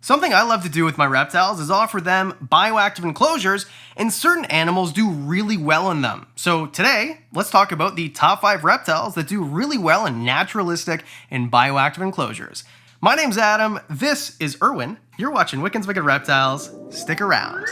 Something I love to do with my reptiles is offer them bioactive enclosures, and certain animals do really well in them. So today, let's talk about the top 5 reptiles that do really well in naturalistic and bioactive enclosures. My name's Adam, this is Erwin, you're watching Wickens Wicked Reptiles, stick around.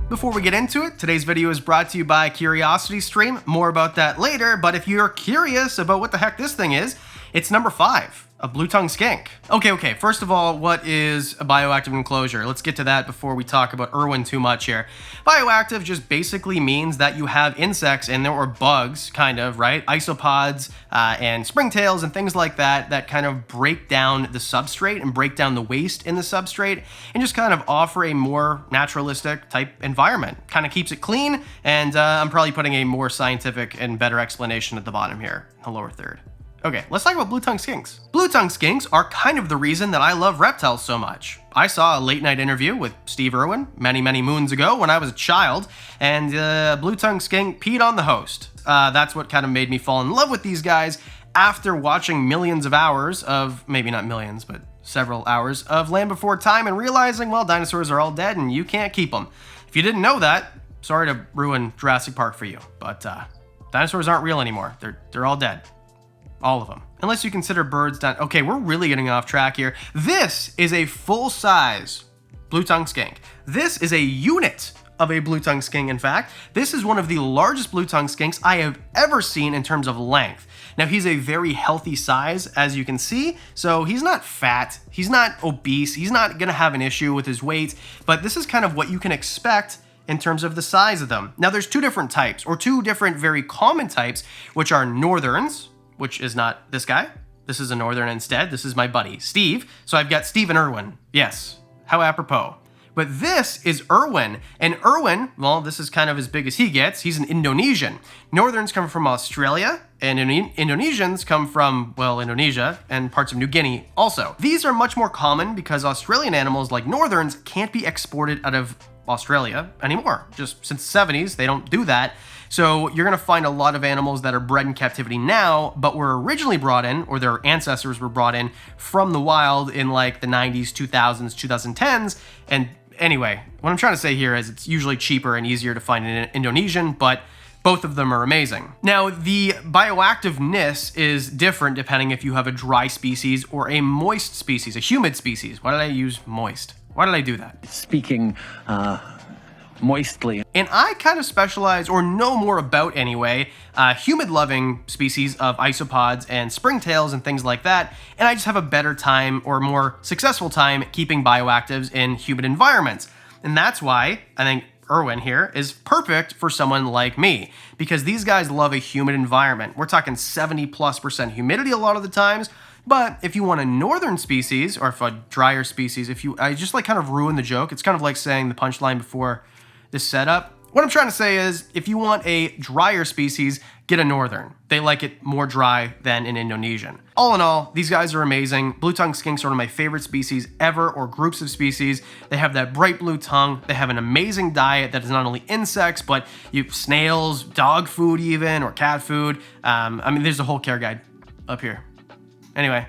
Before we get into it, today's video is brought to you by CuriosityStream. More about that later, but if you're curious about what the heck this thing is, it's number 5, a blue-tongued skink. Okay, first of all, what is a bioactive enclosure? Let's get to that before we talk about Erwin too much here. Bioactive just basically means that you have insects in there, or bugs, kind of, right? Isopods and springtails and things like that that kind of break down the substrate and break down the waste in the substrate and just kind of offer a more naturalistic type environment. Kind of keeps it clean, and I'm probably putting a more scientific and better explanation at the bottom here, in the lower third. Okay, let's talk about blue-tongued skinks. Blue-tongued skinks are kind of the reason that I love reptiles so much. I saw a late-night interview with Steve Irwin many moons ago when I was a child, and blue-tongued skink peed on the host. That's what kind of made me fall in love with these guys after watching millions of hours of, maybe not millions, but several hours of Land Before Time and realizing, well, dinosaurs are all dead and you can't keep them. If you didn't know that, sorry to ruin Jurassic Park for you, but dinosaurs aren't real anymore. They're all dead. All of them. Unless you consider birds down. Okay, we're really getting off track here. This is a full-size blue-tongued skink. This is a unit of a blue-tongued skink, in fact. This is one of the largest blue-tongued skinks I have ever seen in terms of length. Now, he's a very healthy size, as you can see, so he's not fat, he's not obese, he's not gonna have an issue with his weight, but this is kind of what you can expect in terms of the size of them. Now, there's two different types, or two different very common types, which are northerns, which is not this guy. This is a northern instead. This is my buddy, Steve. So I've got Steve and Erwin. Yes, how apropos. But this is Erwin. And Erwin, well, this is kind of as big as he gets. He's an Indonesian. Northerns come from Australia, and Indonesians come from, well, Indonesia and parts of New Guinea also. These are much more common because Australian animals like northerns can't be exported out of Australia anymore. Just since the 70s, they don't do that. So you're gonna find a lot of animals that are bred in captivity now, but were originally brought in, or their ancestors were brought in from the wild in like the 90s, 2000s, 2010s. And anyway, what I'm trying to say here is it's usually cheaper and easier to find an Indonesian, but both of them are amazing. Now, the bioactiveness is different depending if you have a dry species or a moist species, a humid species. Why did I use moist? Why did I do that? Speaking moistly. And I kind of specialize, or know more about anyway, humid-loving species of isopods and springtails and things like that, and I just have a better time, or more successful time, keeping bioactives in humid environments. And that's why I think Erwin here is perfect for someone like me, because these guys love a humid environment. We're talking 70+% humidity a lot of the times. But if you want a northern species, or if a drier species, I just like kind of ruin the joke. It's kind of like saying the punchline before this setup. What I'm trying to say is, if you want a drier species, get a northern. They like it more dry than an Indonesian. All in all, these guys are amazing. Blue-tongued skinks are one of my favorite species ever, or groups of species. They have that bright blue tongue. They have an amazing diet that is not only insects, but snails, dog food even, or cat food. I mean, there's a whole care guide up here. Anyway,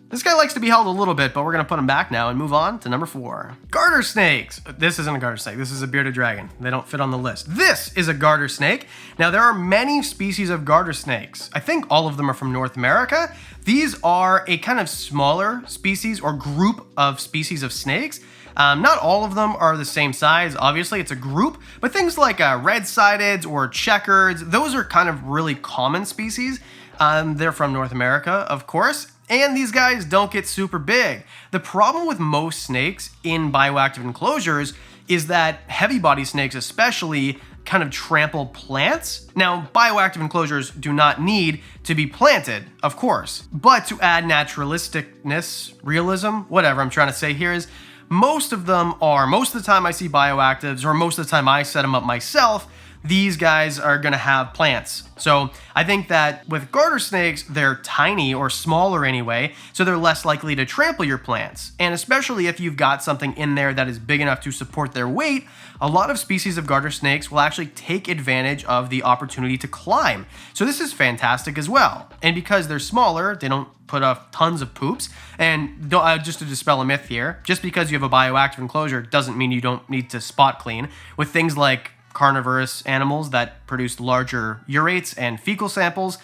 this guy likes to be held a little bit, but we're gonna put him back now and move on to number 4. Garter snakes. This isn't a garter snake, this is a bearded dragon. They don't fit on the list. This is a garter snake. Now, there are many species of garter snakes. I think all of them are from North America. These are a kind of smaller species or group of species of snakes. Not all of them are the same size, obviously, it's a group, but things like red-sideds or checkers, those are kind of really common species. They're from North America, of course, and these guys don't get super big. The problem with most snakes in bioactive enclosures is that heavy body snakes especially kind of trample plants. Now, bioactive enclosures do not need to be planted, of course, but to add naturalisticness, realism, whatever I'm trying to say here is, most of the time I see bioactives, or most of the time I set them up myself, these guys are gonna have plants. So I think that with garter snakes, they're tiny or smaller anyway, so they're less likely to trample your plants. And especially if you've got something in there that is big enough to support their weight, a lot of species of garter snakes will actually take advantage of the opportunity to climb. So this is fantastic as well. And because they're smaller, they don't put off tons of poops. And just to dispel a myth here, just because you have a bioactive enclosure doesn't mean you don't need to spot clean. With things like carnivorous animals that produce larger urates and fecal samples,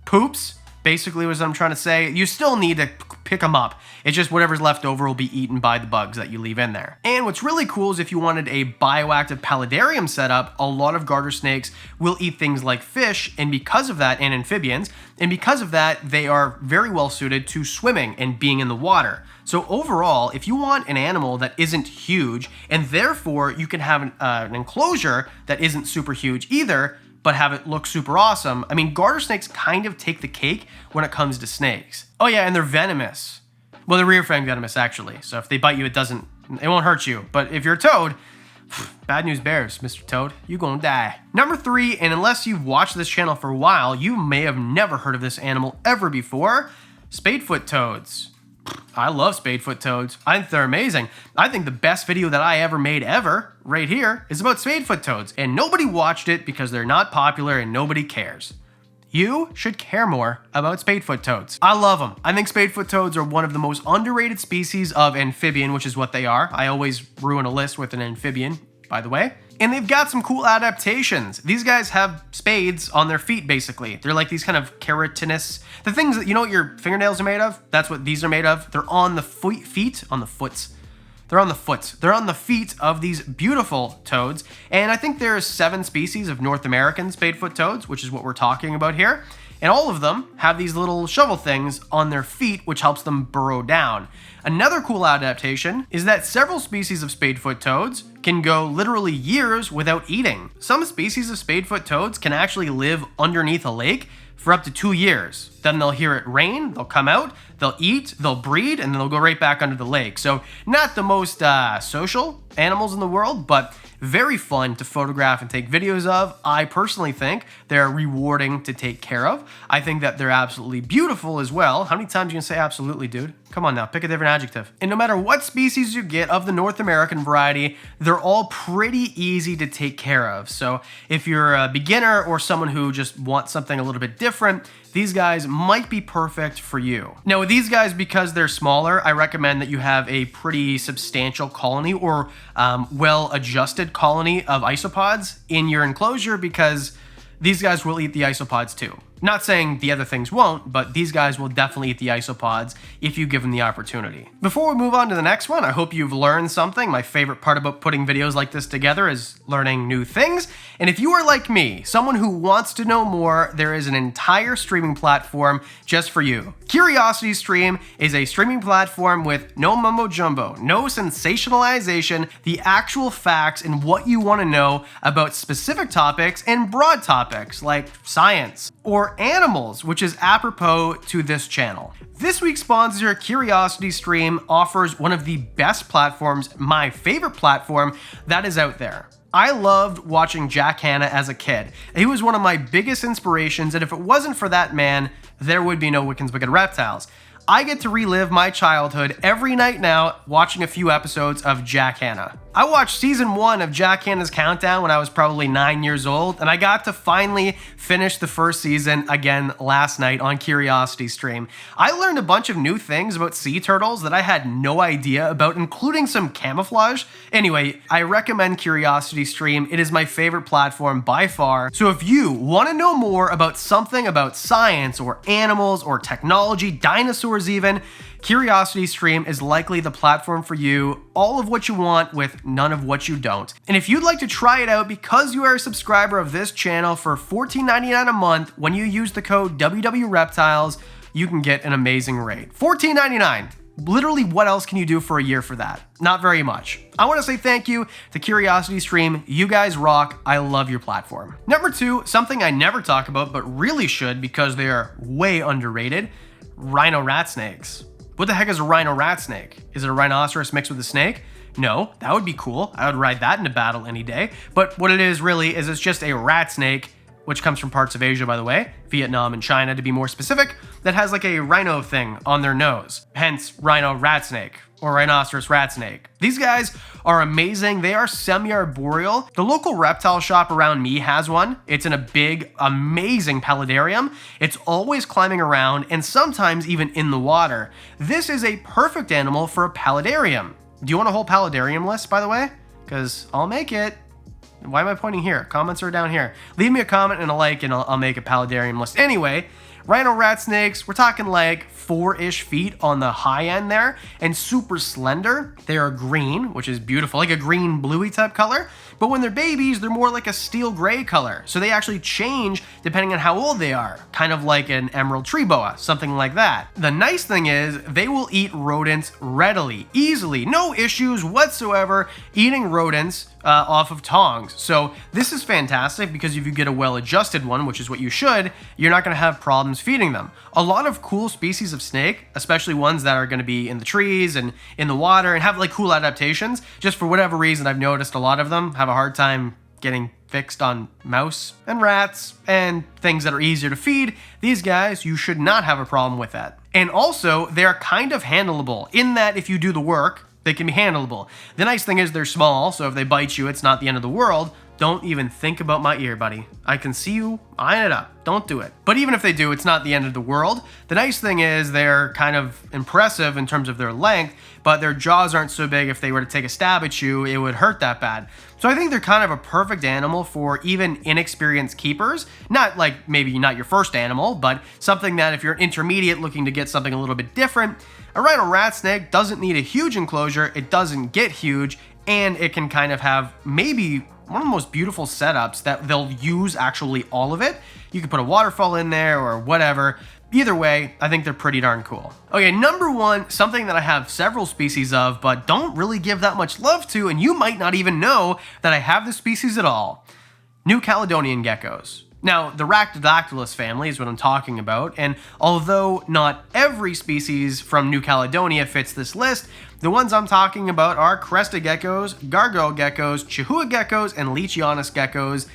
poops, basically was what I'm trying to say. You still need to pick them up. It's just whatever's left over will be eaten by the bugs that you leave in there. And what's really cool is if you wanted a bioactive paludarium setup, a lot of garter snakes will eat things like fish, and because of that, and amphibians, and because of that, they are very well suited to swimming and being in the water. So overall, if you want an animal that isn't huge, and therefore you can have an enclosure that isn't super huge either, but have it look super awesome, I mean, garter snakes kind of take the cake when it comes to snakes. Oh yeah, and they're venomous. Well, they're rear fang venomous actually, so if they bite you, it won't hurt you. But if you're a toad, bad news bears, Mr. Toad, you gonna die. Number 3, and unless you've watched this channel for a while, you may have never heard of this animal ever before, Spadefoot Toads. I love Spadefoot Toads. I think they're amazing. I think the best video that I ever made right here, is about Spadefoot Toads. And nobody watched it because they're not popular and nobody cares. You should care more about Spadefoot Toads. I love them. I think Spadefoot Toads are one of the most underrated species of amphibian, which is what they are. I always ruin a list with an amphibian, by the way. And they've got some cool adaptations. These guys have spades on their feet, basically. They're like these kind of keratinous, the things that, you know what your fingernails are made of? That's what these are made of. They're on the feet, on the foots. They're on the foot. They're on the feet of these beautiful toads. And I think there's 7 species of North American spadefoot toads, which is what we're talking about here. And all of them have these little shovel things on their feet, which helps them burrow down. Another cool adaptation is that several species of spadefoot toads can go literally years without eating. Some species of spadefoot toads can actually live underneath a lake for up to 2 years. Then they'll hear it rain, they'll come out, they'll eat, they'll breed, and then they'll go right back under the lake. So not the most social animals in the world, but very fun to photograph and take videos of. I personally think they're rewarding to take care of. I think that they're absolutely beautiful as well. How many times are you gonna say absolutely, dude? Come on now, pick a different adjective. And no matter what species you get of the North American variety, they're all pretty easy to take care of. So if you're a beginner or someone who just wants something a little bit different, these guys might be perfect for you. Now with these guys, because they're smaller, I recommend that you have a pretty substantial colony or well-adjusted colony of isopods in your enclosure, because these guys will eat the isopods too. Not saying the other things won't, but these guys will definitely eat the isopods if you give them the opportunity. Before we move on to the next one, I hope you've learned something. My favorite part about putting videos like this together is learning new things. And if you are like me, someone who wants to know more, there is an entire streaming platform just for you. Curiosity Stream is a streaming platform with no mumbo jumbo, no sensationalization, the actual facts and what you want to know about specific topics and broad topics like science or animals, which is apropos to this channel. This week's sponsor, Curiosity Stream, offers one of the best platforms, my favorite platform that is out there. I loved watching Jack Hanna as a kid. He was one of my biggest inspirations, and if it wasn't for that man, there would be no Wickens Wicked Reptiles. I get to relive my childhood every night now watching a few episodes of Jack Hanna. I watched season 1 of Jack Hanna's Countdown when I was probably 9 years old, and I got to finally finish the first season again last night on Curiosity Stream. I learned a bunch of new things about sea turtles that I had no idea about, including some camouflage. Anyway, I recommend Curiosity Stream. It is my favorite platform by far. So if you want to know more about something about science or animals or technology, dinosaurs even, Curiosity Stream is likely the platform for you. All of what you want with none of what you don't. And if you'd like to try it out because you are a subscriber of this channel for $14.99 a month, when you use the code WWReptiles, you can get an amazing rate. $14.99. Literally, what else can you do for a year for that? Not very much. I want to say thank you to Curiosity Stream. You guys rock. I love your platform. Number 2, something I never talk about but really should because they are way underrated, Rhino Rat Snakes. What the heck is a Rhino Rat Snake? Is it a rhinoceros mixed with a snake? No, that would be cool. I would ride that into battle any day. But what it is really is it's just a rat snake, which comes from parts of Asia, by the way, Vietnam and China to be more specific, that has like a rhino thing on their nose, hence Rhino Rat Snake or Rhinoceros Rat Snake. These guys are amazing. They are semi-arboreal. The local reptile shop around me has one. It's in a big, amazing paludarium. It's always climbing around and sometimes even in the water. This is a perfect animal for a paludarium. Do you want a whole paludarium list, by the way? Because I'll make it. Why am I pointing here? Comments are down here. Leave me a comment and a like and I'll make a paludarium list. Anyway, Rhino Rat Snakes, we're talking like 4-ish feet on the high end there and super slender. They are green, which is beautiful, like a green bluey type color. But when they're babies, they're more like a steel gray color. So they actually change depending on how old they are, kind of like an emerald tree boa, something like that. The nice thing is they will eat rodents readily, easily, no issues whatsoever eating rodents off of tongs. So this is fantastic because if you get a well-adjusted one, which is what you should, you're not going to have problems feeding them. A lot of cool species of snake, especially ones that are going to be in the trees and in the water and have like cool adaptations, just for whatever reason I've noticed a lot of them have a hard time getting fixed on mouse and rats and things that are easier to feed. These guys, you should not have a problem with that. And also, they're kind of handleable in that if you do the work, they can be handleable. The nice thing is they're small, so if they bite you, it's not the end of the world. Don't even think about my ear, buddy. I can see you eyeing it up. Don't do it. But even if they do, it's not the end of the world. The nice thing is they're kind of impressive in terms of their length, but their jaws aren't so big if they were to take a stab at you, it would hurt that bad. So I think they're kind of a perfect animal for even inexperienced keepers. Not like maybe not your first animal, but something that if you're intermediate looking to get something a little bit different, a Rhino Rat Snake doesn't need a huge enclosure, it doesn't get huge, and it can kind of have maybe one of the most beautiful setups that they'll use actually all of it. You can put a waterfall in there or whatever. Either way, I think they're pretty darn cool. Okay, number one, something that I have several species of, but don't really give that much love to, and you might not even know that I have this species at all. New Caledonian geckos. Now, the Rhactodactylus family is what I'm talking about, and although not every species from New Caledonia fits this list, the ones I'm talking about are crested geckos, gargoyle geckos, chahoua geckos, and Leachianus geckos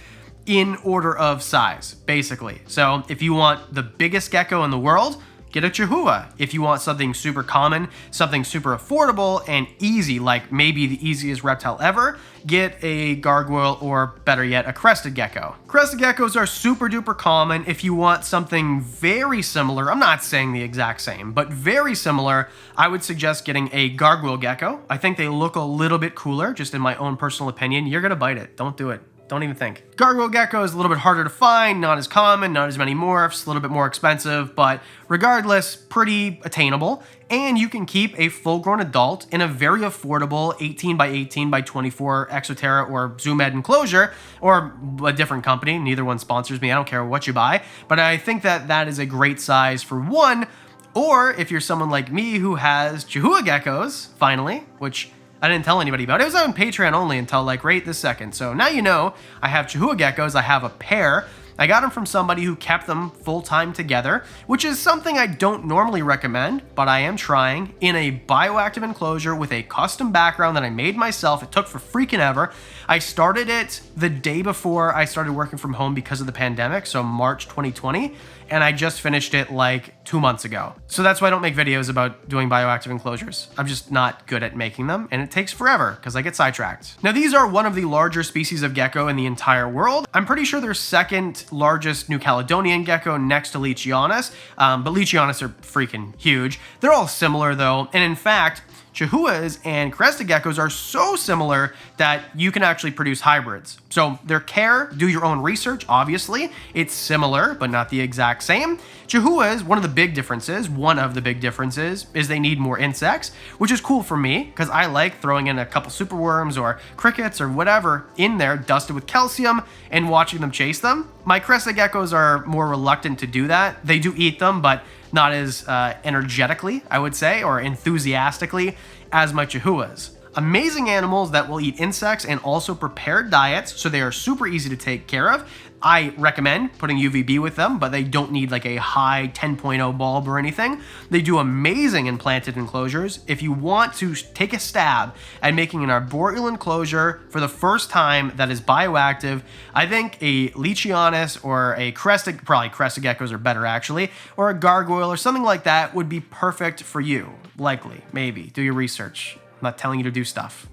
in order of size, basically. So if you want the biggest gecko in the world, get a chahoua. If you want something super common, something super affordable and easy, like maybe the easiest reptile ever, get a gargoyle or better yet, a crested gecko. Crested geckos are super duper common. If you want something very similar, I'm not saying the exact same, but very similar, I would suggest getting a gargoyle gecko. I think they look a little bit cooler, just in my own personal opinion. You're gonna bite it, don't do it. Don't even think. Gargoyle gecko is a little bit harder to find, not as common, not as many morphs, a little bit more expensive, but regardless, pretty attainable. And you can keep a full-grown adult in a very affordable 18 by 18 by 24 Exoterra or Zoom Ed enclosure, or a different company. Neither one sponsors me. I don't care what you buy. But I think that that is a great size for one, or if you're someone like me who has chahoua geckos, finally, which I didn't tell anybody about. It was on Patreon only until like right this second. So now you know I have chahoua geckos. I have a pair. I got them from somebody who kept them full-time together, which is something I don't normally recommend, but I am trying in a bioactive enclosure with a custom background that I made myself. It took for freaking ever. I started it the day before I started working from home because of the pandemic, so March 2020, and I just finished it like 2 months ago. So that's why I don't make videos about doing bioactive enclosures. I'm just not good at making them, and it takes forever because I get sidetracked. Now, these are one of the larger species of gecko in the entire world. I'm pretty sure they're second largest New Caledonian gecko next to Leachianus, but Leachianus are freaking huge. They're all similar though, and in fact, chahoua and crested geckos are so similar that you can actually produce hybrids. So their care, do your own research, obviously. It's similar, but not the exact same. Chahoua, one of the big differences is they need more insects, which is cool for me because I like throwing in a couple superworms or crickets or whatever in there dusted with calcium and watching them chase them. My crested geckos are more reluctant to do that. They do eat them, but not as energetically, I would say, or enthusiastically as my chahoua. Amazing animals that will eat insects and also prepared diets, so they are super easy to take care of. I recommend putting UVB with them, but they don't need like a high 10.0 bulb or anything. They do amazing in planted enclosures. If you want to take a stab at making an arboreal enclosure for the first time that is bioactive, I think a Leachianus or a Crested, probably Crested geckos are better actually, or a gargoyle or something like that would be perfect for you. Likely, maybe. Do your research. I'm not telling you to do stuff.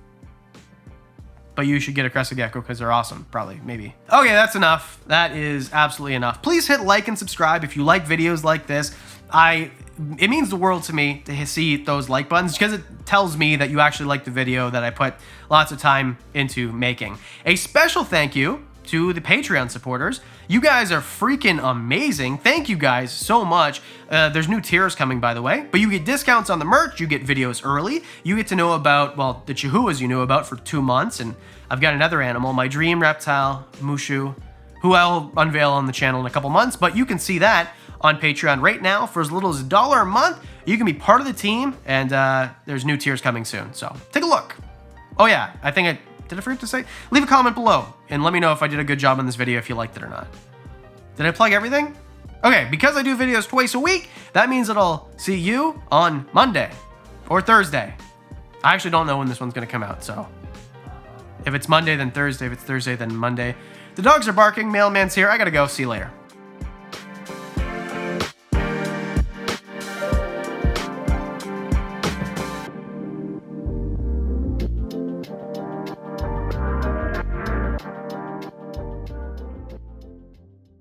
But you should get a Crested gecko because they're awesome, probably, maybe. Okay, that's enough. That is absolutely enough. Please hit like and subscribe if you like videos like this. It means the world to me to see those like buttons because it tells me that you actually like the video that I put lots of time into making. A special thank you to the Patreon supporters. You guys are freaking amazing. Thank you guys so much. There's new tiers coming, by the way, but you get discounts on the merch, you get videos early, you get to know about, well, the chahoua you knew about for 2 months, and I've got another animal, my dream reptile, Mushu, who I'll unveil on the channel in a couple months, but you can see that on Patreon right now for as little as $1 a month. You can be part of the team, and there's new tiers coming soon, so take a look. Oh yeah, did I forget to say? Leave a comment below and let me know if I did a good job in this video, if you liked it or not. Did I plug everything? Okay, because I do videos twice a week, that means that I'll see you on Monday or Thursday. I actually don't know when this one's gonna come out, so if it's Monday, then Thursday. If it's Thursday, then Monday. The dogs are barking, mailman's here, I gotta go, see you later.